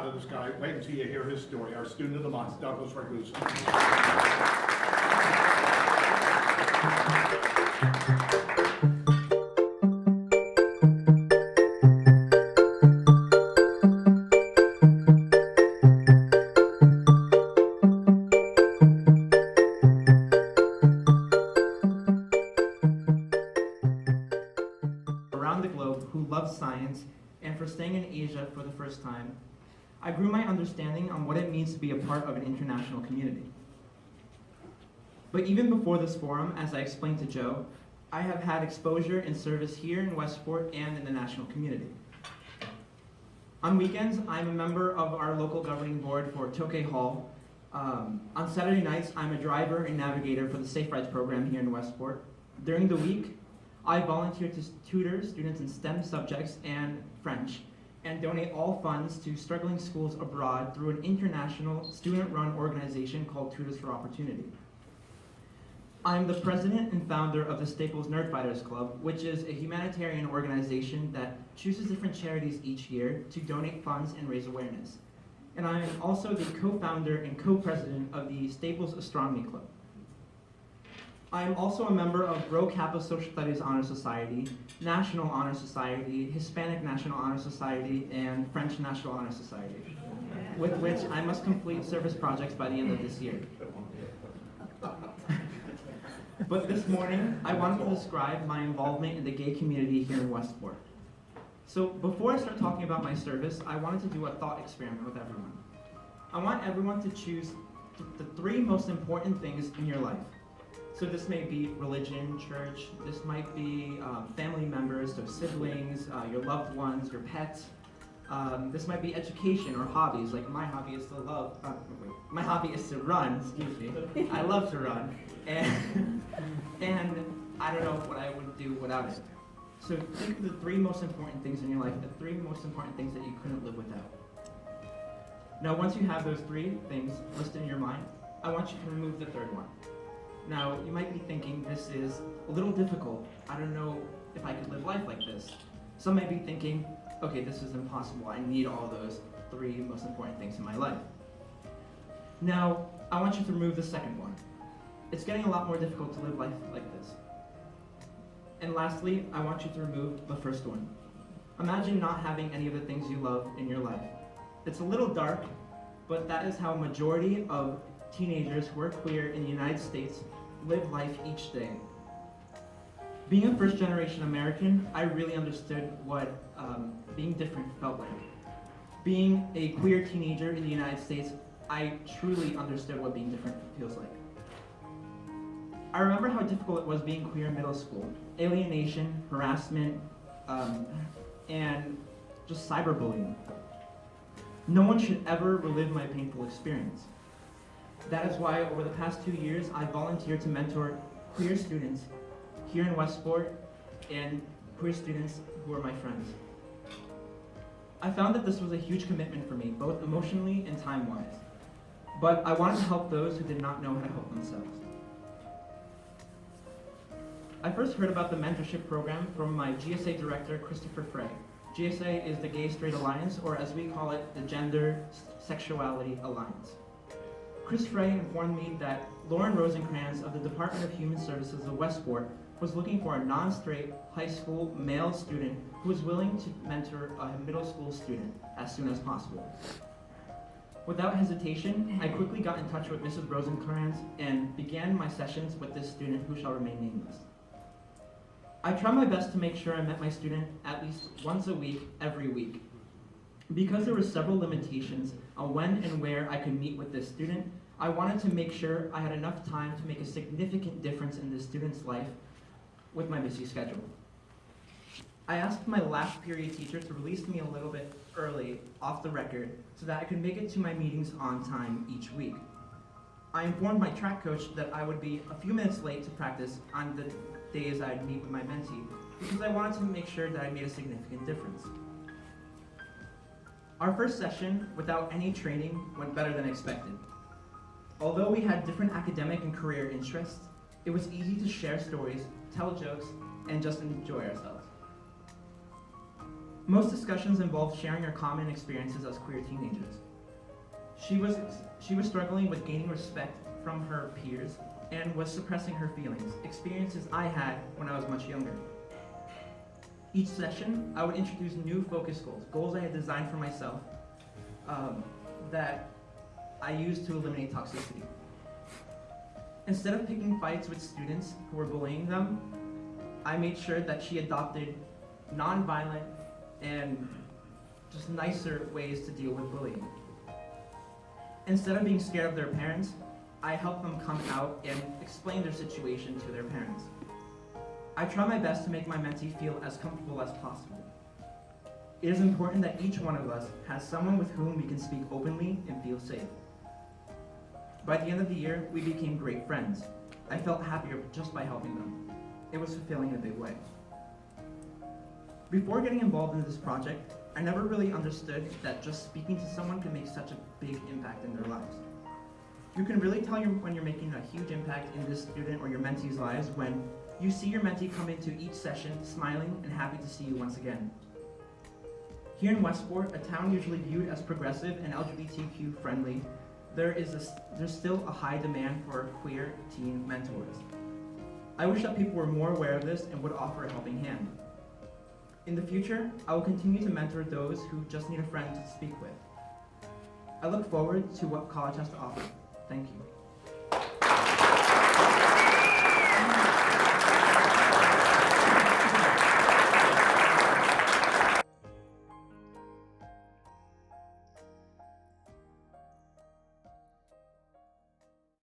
of this guy. Wait until you hear his story. Our student of the month, Douglas Ragusa. Around the globe who love science and for staying in Asia for the first time, I grew my understanding on what it means to be a part of an international community. But even before this forum, as I explained to Joe, I have had exposure and service here in Westport and in the national community. On weekends, I'm a member of our local governing board for Tokay Hall. On Saturday nights, I'm a driver and navigator for the Safe Rides program here in Westport. During the week, I volunteer to tutor students in STEM subjects and French, and donate all funds to struggling schools abroad through an international student-run organization called Tutors for Opportunity. I'm the president and founder of the Staples Nerdfighters Club, which is a humanitarian organization that chooses different charities each year to donate funds and raise awareness. And I am also the co-founder and co-president of the Staples Astronomy Club. I am also a member of Rho Kappa Social Studies Honor Society, National Honor Society, Hispanic National Honor Society, and French National Honor Society, with which I must complete service projects by the end of this year. But this morning, I wanted to describe my involvement in the gay community here in Westport. So before I start talking about my service, I wanted to do a thought experiment with everyone. I want everyone to choose the three most important things in your life. So this may be religion, church, this might be family members, so siblings, your loved ones, your pets. This might be education or hobbies, like my hobby is to run, excuse me. I love to run, and I don't know what I would do without it. So think of the three most important things in your life, the three most important things that you couldn't live without. Now once you have those three things listed in your mind, I want you to remove the third one. Now, you might be thinking this is a little difficult. I don't know if I could live life like this. Some may be thinking, okay, this is impossible. I need all those three most important things in my life. Now, I want you to remove the second one. It's getting a lot more difficult to live life like this. And lastly, I want you to remove the first one. Imagine not having any of the things you love in your life. It's a little dark, but that is how a majority of teenagers who are queer in the United States live life each day. Being a first-generation American, I really understood what being different felt like. Being a queer teenager in the United States, I truly understood what being different feels like. I remember how difficult it was being queer in middle school. Alienation, harassment, and just cyberbullying. No one should ever relive my painful experience. That is why over the past 2 years, I volunteered to mentor queer students here in Westport and queer students who are my friends. I found that this was a huge commitment for me, both emotionally and time-wise. But I wanted to help those who did not know how to help themselves. I first heard about the mentorship program from my GSA director, Christopher Frey. GSA is the Gay Straight Alliance, or as we call it, the Gender Sexuality Alliance. Chris Frey informed me that Lauren Rosencrantz of the Department of Human Services of Westport was looking for a non-straight high school male student who was willing to mentor a middle school student as soon as possible. Without hesitation, I quickly got in touch with Mrs. Rosencrantz and began my sessions with this student who shall remain nameless. I tried my best to make sure I met my student at least once a week, every week. Because there were several limitations on when and where I could meet with this student, I wanted to make sure I had enough time to make a significant difference in this student's life with my busy schedule. I asked my last period teacher to release me a little bit early off the record so that I could make it to my meetings on time each week. I informed my track coach that I would be a few minutes late to practice on the days I'd meet with my mentee because I wanted to make sure that I made a significant difference. Our first session, without any training, went better than expected. Although we had different academic and career interests, it was easy to share stories, tell jokes, and just enjoy ourselves. Most discussions involved sharing our common experiences as queer teenagers. She was struggling with gaining respect from her peers and was suppressing her feelings, experiences I had when I was much younger. Each session, I would introduce new focus goals I had designed for myself that I used to eliminate toxicity. Instead of picking fights with students who were bullying them, I made sure that she adopted nonviolent and just nicer ways to deal with bullying. Instead of being scared of their parents, I helped them come out and explain their situation to their parents. I try my best to make my mentee feel as comfortable as possible. It is important that each one of us has someone with whom we can speak openly and feel safe. By the end of the year, we became great friends. I felt happier just by helping them. It was fulfilling in a big way. Before getting involved in this project, I never really understood that just speaking to someone can make such a big impact in their lives. You can really tell when you're making a huge impact in this student or your mentee's lives when you see your mentee come into each session smiling and happy to see you once again. Here in Westport, a town usually viewed as progressive and LGBTQ friendly, there's still a high demand for queer teen mentors. I wish that people were more aware of this and would offer a helping hand. In the future, I will continue to mentor those who just need a friend to speak with. I look forward to what college has to offer. Thank you.